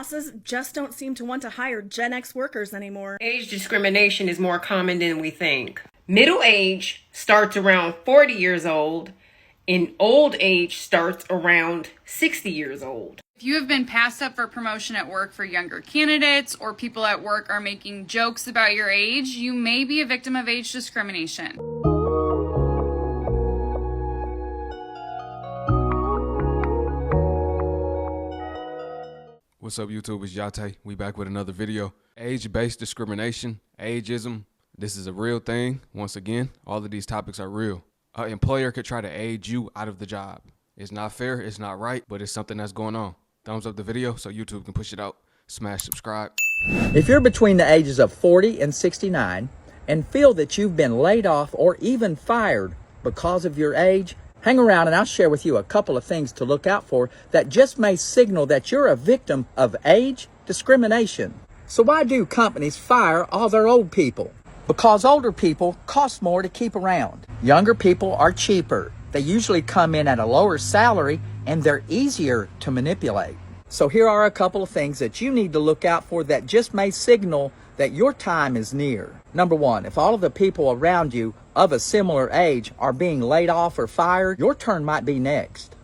bosses just don't seem to want to hire Gen X workers anymore. Age discrimination is more common than we think. Middle age starts around 40 years old, and old age starts around 60 years old. If you have been passed up for promotion at work for younger candidates, or people at work are making jokes about your age, you may be a victim of age discrimination. What's up, YouTube? It's Yate. We back with another video. Age-based discrimination, ageism. This is a real thing. Once again, all of these topics are real. An employer could try to age you out of the job. It's not fair, it's not right, but it's something that's going on. Thumbs up the video so YouTube can push it out. Smash subscribe. If you're between the ages of 40 and 69 and feel that you've been laid off or even fired because of your age, hang around and I'll share with you a couple of things to look out for that just may signal that you're a victim of age discrimination. So why do companies fire all their old people? Because older people cost more to keep around. Younger people are cheaper. They usually come in at a lower salary and they're easier to manipulate. So here are a couple of things that you need to look out for that just may signal that your time is near. Number one, if all of the people around you of a similar age are being laid off or fired, your turn might be next.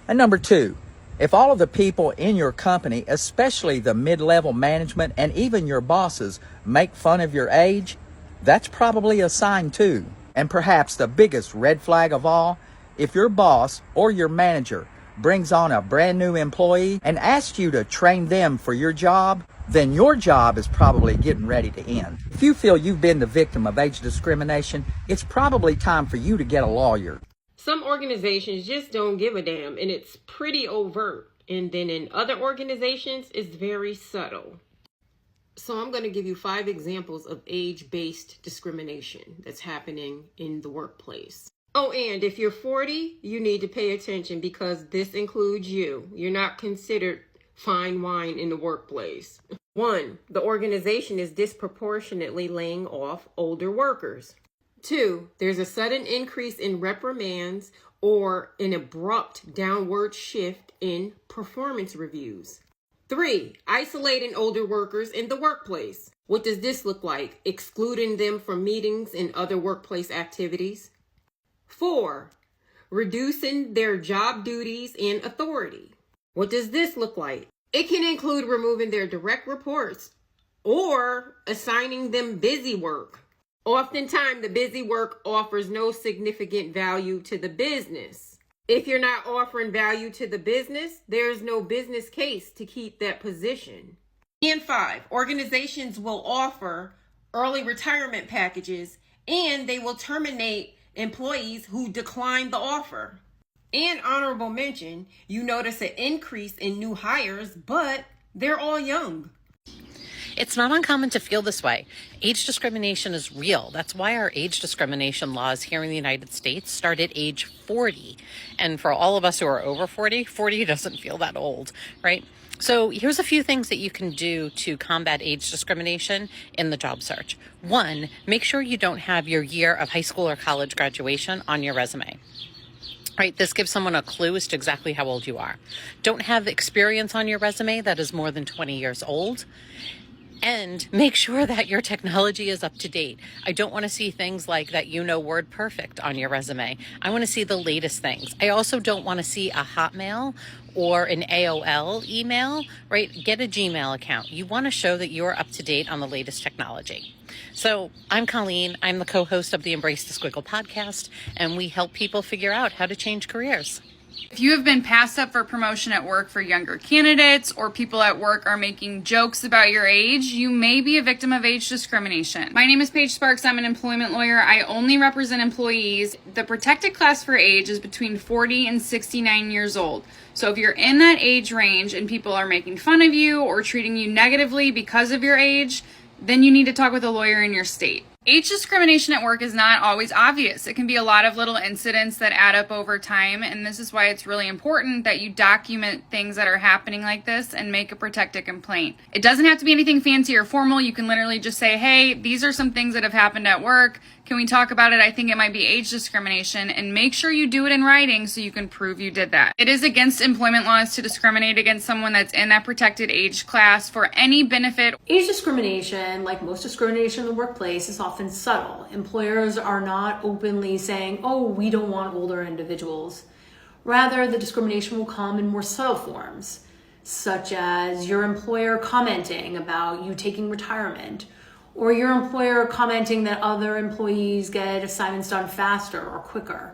And number two, if all of the people in your company, especially the mid-level management and even your bosses, make fun of your age, that's probably a sign too. And perhaps the biggest red flag of all, if your boss or your manager brings on a brand new employee and asks you to train them for your job, then your job is probably getting ready to end. If you feel you've been the victim of age discrimination, it's probably time for you to get a lawyer. Some organizations just don't give a damn, and it's pretty overt. And then in other organizations, it's very subtle. So I'm going to give you 5 examples of age-based discrimination that's happening in the workplace. Oh, and if you're 40, you need to pay attention because this includes you. You're not considered fine wine in the workplace. 1, the organization is disproportionately laying off older workers. 2, there's a sudden increase in reprimands or an abrupt downward shift in performance reviews. 3, isolating older workers in the workplace. What does this look like? Excluding them from meetings and other workplace activities. 4, reducing their job duties and authority. What does this look like? It can include removing their direct reports or assigning them busy work. Oftentimes, the busy work offers no significant value to the business. If you're not offering value to the business, there's no business case to keep that position. And 5, organizations will offer early retirement packages and they will terminate employees who decline the offer. And honorable mention, you notice an increase in new hires, but they're all young. It's not uncommon to feel this way. Age discrimination is real. That's why our age discrimination laws here in the United States start at age 40. And for all of us who are over 40, 40 doesn't feel that old, right? So here's a few things that you can do to combat age discrimination in the job search. 1, make sure you don't have your year of high school or college graduation on your resume. Right, this gives someone a clue as to exactly how old you are. Don't have experience on your resume that is more than 20 years old. And make sure that your technology is up to date. I don't want to see things like that Word perfect on your resume. I want to see the latest things. I also don't want to see a Hotmail or an AOL email, right? Get a Gmail account. You want to show that you're up to date on the latest technology. So I'm Colleen. I'm the co-host of the Embrace the Squiggle podcast, and we help people figure out how to change careers. If you have been passed up for promotion at work for younger candidates, or people at work are making jokes about your age, you may be a victim of age discrimination. My name is Paige Sparks. I'm an employment lawyer. I only represent employees. The protected class for age is between 40 and 69 years old. So if you're in that age range and people are making fun of you or treating you negatively because of your age, then you need to talk with a lawyer in your state. Age discrimination at work is not always obvious. It can be a lot of little incidents that add up over time, and this is why it's really important that you document things that are happening like this and make a protected complaint. It doesn't have to be anything fancy or formal. You can literally just say, hey, these are some things that have happened at work. Can we talk about it? I think it might be age discrimination, and make sure you do it in writing so you can prove you did that. It is against employment laws to discriminate against someone that's in that protected age class for any benefit. Age discrimination, like most discrimination in the workplace, is often subtle. Employers are not openly saying, oh, we don't want older individuals. Rather, the discrimination will come in more subtle forms, such as your employer commenting about you taking retirement, or your employer commenting that other employees get assignments done faster or quicker.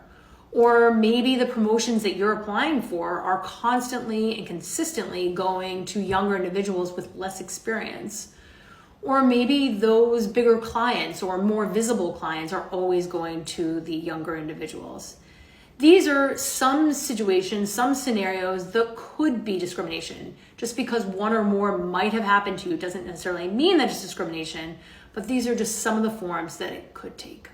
Or maybe the promotions that you're applying for are constantly and consistently going to younger individuals with less experience. Or maybe those bigger clients or more visible clients are always going to the younger individuals. These are some situations, some scenarios that could be discrimination. Just because one or more might have happened to you doesn't necessarily mean that it's discrimination, but these are just some of the forms that it could take.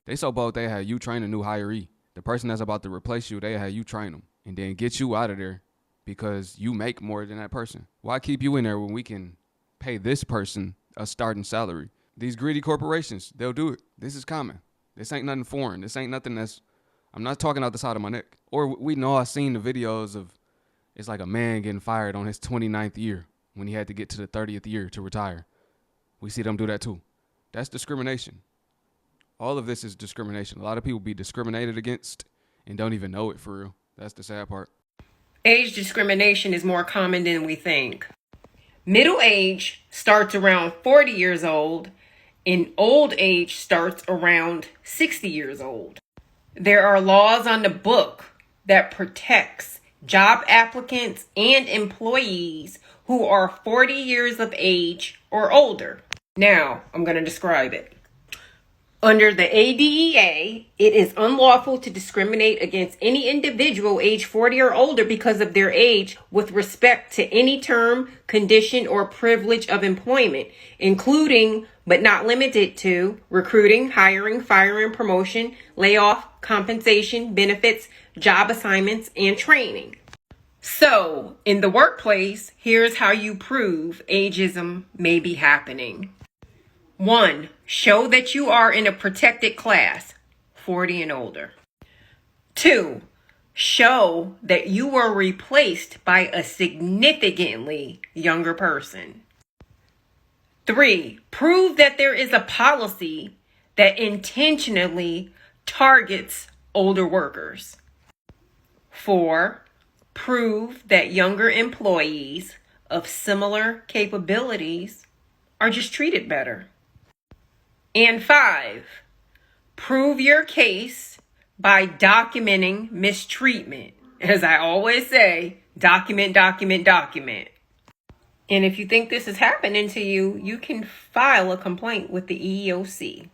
They so bold they had you train a new hiree. The person that's about to replace you, they had you train them and then get you out of there because you make more than that person. Why keep you in there when we can pay this person a starting salary? These greedy corporations, they'll do it. This is common. This ain't nothing foreign. This ain't nothing that's, I'm not talking out the side of my neck. Or we know I've seen the videos of, it's like a man getting fired on his 29th year when he had to get to the 30th year to retire. We see them do that too. That's discrimination. All of this is discrimination. A lot of people be discriminated against and don't even know it for real. That's the sad part. Age discrimination is more common than we think. Middle age starts around 40 years old, and old age starts around 60 years old. There are laws on the book that protects job applicants and employees who are 40 years of age or older. Now, I'm going to describe it. Under the ADEA, it is unlawful to discriminate against any individual age 40 or older because of their age with respect to any term, condition, or privilege of employment, including but not limited to recruiting, hiring, firing, promotion, layoff, compensation, benefits, job assignments, and training. So, in the workplace, here's how you prove ageism may be happening. 1. Show that you are in a protected class, 40 and older. 2. Show that you were replaced by a significantly younger person. 3. Prove that there is a policy that intentionally targets older workers. 4. Prove that younger employees of similar capabilities are just treated better. And 5, prove your case by documenting mistreatment. As I always say, document, document, document. And if you think this is happening to you, you can file a complaint with the EEOC.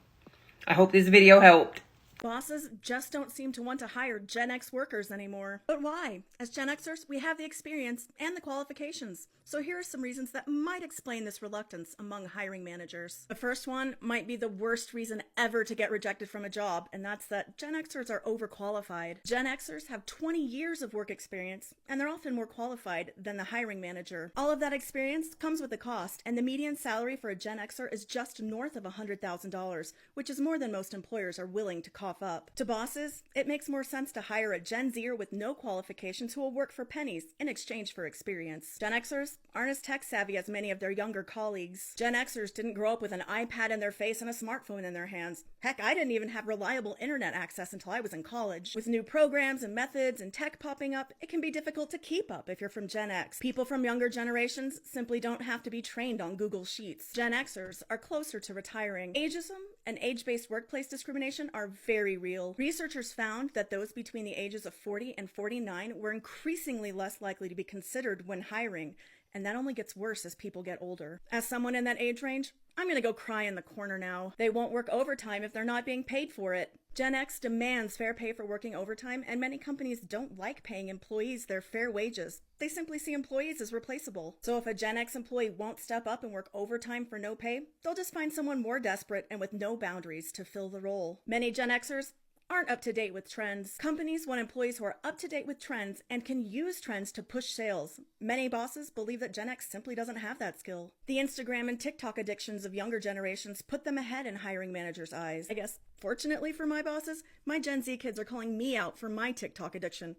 I hope this video helped. Bosses just don't seem to want to hire Gen X workers anymore. But why? As Gen Xers, we have the experience and the qualifications. So here are some reasons that might explain this reluctance among hiring managers. The first one might be the worst reason ever to get rejected from a job, and that's that Gen Xers are overqualified. Gen Xers have 20 years of work experience, and they're often more qualified than the hiring manager. All of that experience comes with a cost, and the median salary for a Gen Xer is just north of $100,000, which is more than most employers are willing to cough up. To bosses, it makes more sense to hire a Gen Zer with no qualifications who will work for pennies in exchange for experience. Gen Xers aren't as tech savvy as many of their younger colleagues. Gen Xers didn't grow up with an iPad in their face and a smartphone in their hands. Heck, I didn't even have reliable internet access until I was in college. With new programs and methods and tech popping up, it can be difficult to keep up if you're from Gen X. People from younger generations simply don't have to be trained on Google Sheets. Gen Xers are closer to retiring. Ageism and age-based workplace discrimination are very real. Researchers found that those between the ages of 40 and 49 were increasingly less likely to be considered when hiring, and that only gets worse as people get older. As someone in that age range, I'm gonna go cry in the corner now. They won't work overtime if they're not being paid for it. Gen X demands fair pay for working overtime, and many companies don't like paying employees their fair wages. They simply see employees as replaceable. So if a Gen X employee won't step up and work overtime for no pay, they'll just find someone more desperate and with no boundaries to fill the role. Many Gen Xers aren't up to date with trends. Companies want employees who are up to date with trends and can use trends to push sales. Many bosses believe that Gen X simply doesn't have that skill. The Instagram and TikTok addictions of younger generations put them ahead in hiring managers' eyes. I guess, fortunately for my bosses, my Gen Z kids are calling me out for my TikTok addiction.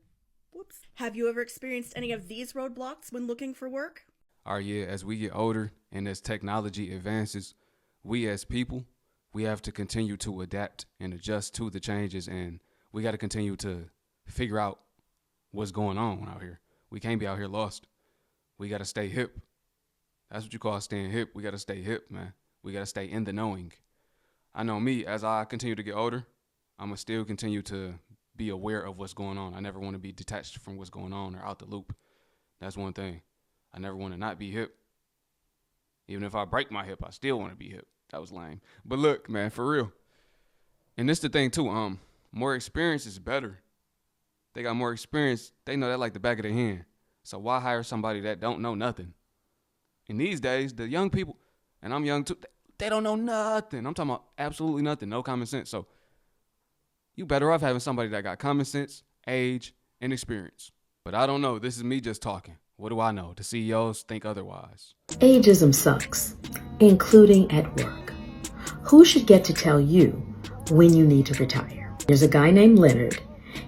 Whoops. Have you ever experienced any of these roadblocks when looking for work? Yeah, as we get older and as technology advances, we as people, we have to continue to adapt and adjust to the changes, and we got to continue to figure out what's going on out here. We can't be out here lost. We got to stay hip. That's what you call staying hip. We got to stay hip, man. We got to stay in the knowing. I know me, as I continue to get older, I'm going to still continue to be aware of what's going on. I never want to be detached from what's going on or out the loop. That's one thing. I never want to not be hip. Even if I break my hip, I still want to be hip. That was lame. But look, man, for real. And this the thing too, more experience is better. They got more experience. They know that like the back of their hand. So why hire somebody that don't know nothing? And these days, the young people, and I'm young too, they don't know nothing. I'm talking about absolutely nothing, no common sense. So you better off having somebody that got common sense, age, and experience. But I don't know. This is me just talking. What do I know? The CEOs think otherwise. Ageism sucks, including at work. Who should get to tell you when you need to retire? There's a guy named Leonard.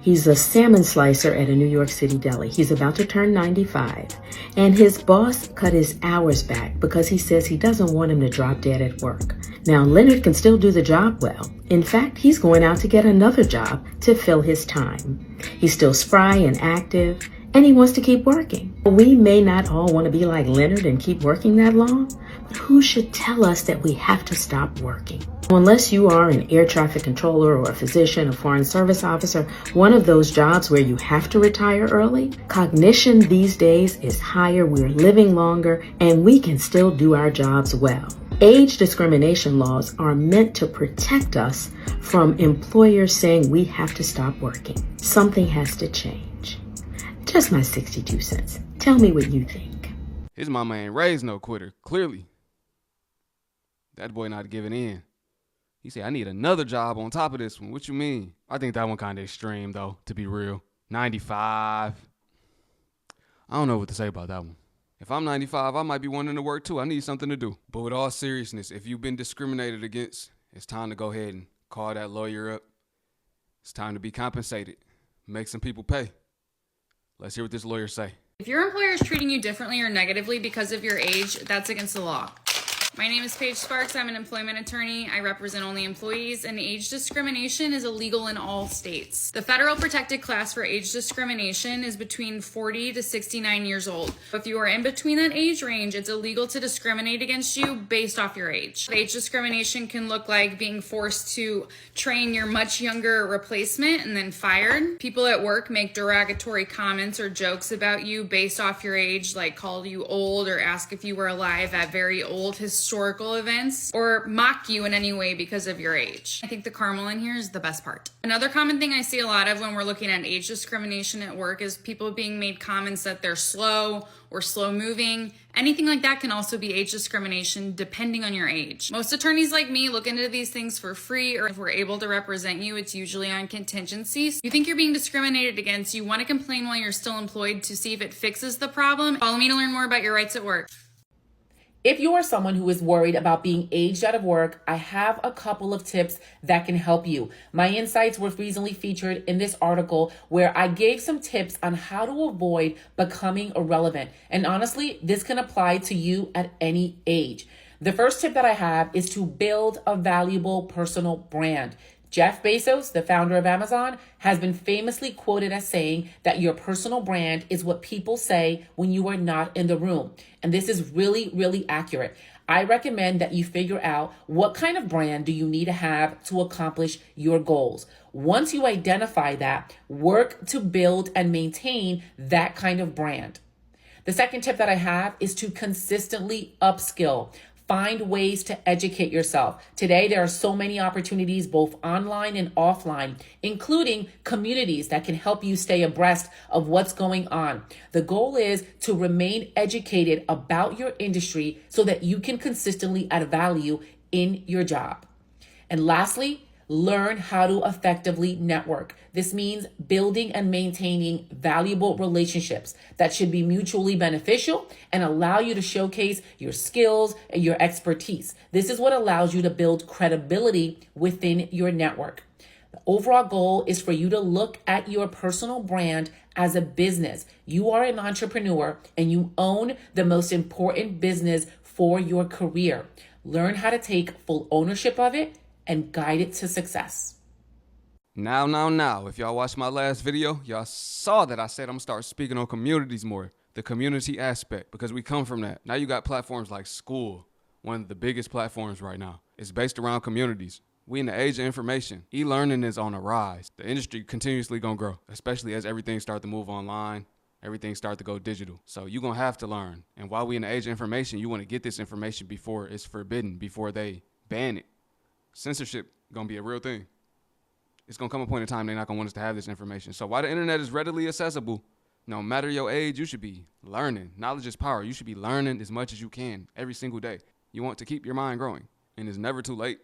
He's a salmon slicer at a New York City deli. He's about to turn 95, and his boss cut his hours back because he says he doesn't want him to drop dead at work. Now, Leonard can still do the job well. In fact, he's going out to get another job to fill his time. He's still spry and active, and he wants to keep working. We may not all want to be like Leonard and keep working that long, but who should tell us that we have to stop working? Unless you are an air traffic controller or a physician, a foreign service officer, one of those jobs where you have to retire early, cognition these days is higher, we're living longer, and we can still do our jobs well. Age discrimination laws are meant to protect us from employers saying we have to stop working. Something has to change. Just my 62 cents. Tell me what you think. His mama ain't raised no quitter, clearly. That boy not giving in. He said, I need another job on top of this one. What you mean? I think that one kind of extreme, though, to be real. 95. I don't know what to say about that one. If I'm 95, I might be wanting to work, too. I need something to do. But with all seriousness, if you've been discriminated against, it's time to go ahead and call that lawyer up. It's time to be compensated. Make some people pay. Let's hear what this lawyer say. If your employer is treating you differently or negatively because of your age, that's against the law. My name is Paige Sparks. I'm an employment attorney. I represent only employees, and age discrimination is illegal in all states. The federal protected class for age discrimination is between 40 to 69 years old. If you are in between that age range, it's illegal to discriminate against you based off your age. Age discrimination can look like being forced to train your much younger replacement and then fired. People at work make derogatory comments or jokes about you based off your age, like call you old or ask if you were alive at very old historical events, or mock you in any way because of your age. I think the caramel in here is the best part. Another common thing I see a lot of when we're looking at age discrimination at work is people being made comments that they're slow or slow moving. Anything like that can also be age discrimination depending on your age. Most attorneys like me look into these things for free, or if we're able to represent you, it's usually on contingency. So you think you're being discriminated against, you want to complain while you're still employed to see if it fixes the problem. Follow me to learn more about your rights at work. If you are someone who is worried about being aged out of work, I have a couple of tips that can help you. My insights were recently featured in this article where I gave some tips on how to avoid becoming irrelevant. And honestly, this can apply to you at any age. The first tip that I have is to build a valuable personal brand. Jeff Bezos, the founder of Amazon, has been famously quoted as saying that your personal brand is what people say when you are not in the room. And this is really, really accurate. I recommend that you figure out what kind of brand do you need to have to accomplish your goals. Once you identify that, work to build and maintain that kind of brand. The second tip that I have is to consistently upskill. Find ways to educate yourself. Today, there are so many opportunities, both online and offline, including communities that can help you stay abreast of what's going on. The goal is to remain educated about your industry so that you can consistently add value in your job. And lastly, learn how to effectively network. This means building and maintaining valuable relationships that should be mutually beneficial and allow you to showcase your skills and your expertise. This is what allows you to build credibility within your network. The overall goal is for you to look at your personal brand as a business. You are an entrepreneur and you own the most important business for your career. Learn how to take full ownership of it and guide it to success. Now, if y'all watched my last video, y'all saw that I said I'm gonna start speaking on communities more, the community aspect, because we come from that. Now you got platforms like school, one of the biggest platforms right now. It's based around communities. We in the age of information. E-learning is on a rise. The industry continuously gonna grow, especially as everything start to move online, everything start to go digital. So you're gonna have to learn. And while we in the age of information, you wanna get this information before it's forbidden, before they ban it. Censorship gonna be a real thing. It's gonna come a point in time they're not gonna want us to have this information. So while the internet is readily accessible, no matter your age, you should be learning. Knowledge is power. You should be learning as much as you can every single day. You want to keep your mind growing, and it's never too late.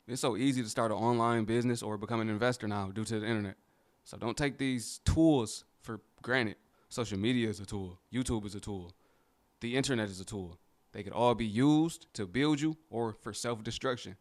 It's so easy to start an online business or become an investor now due to the internet. So don't take these tools for granted. Social media is a tool. YouTube is a tool. The internet is a tool. They could all be used to build you or for self-destruction.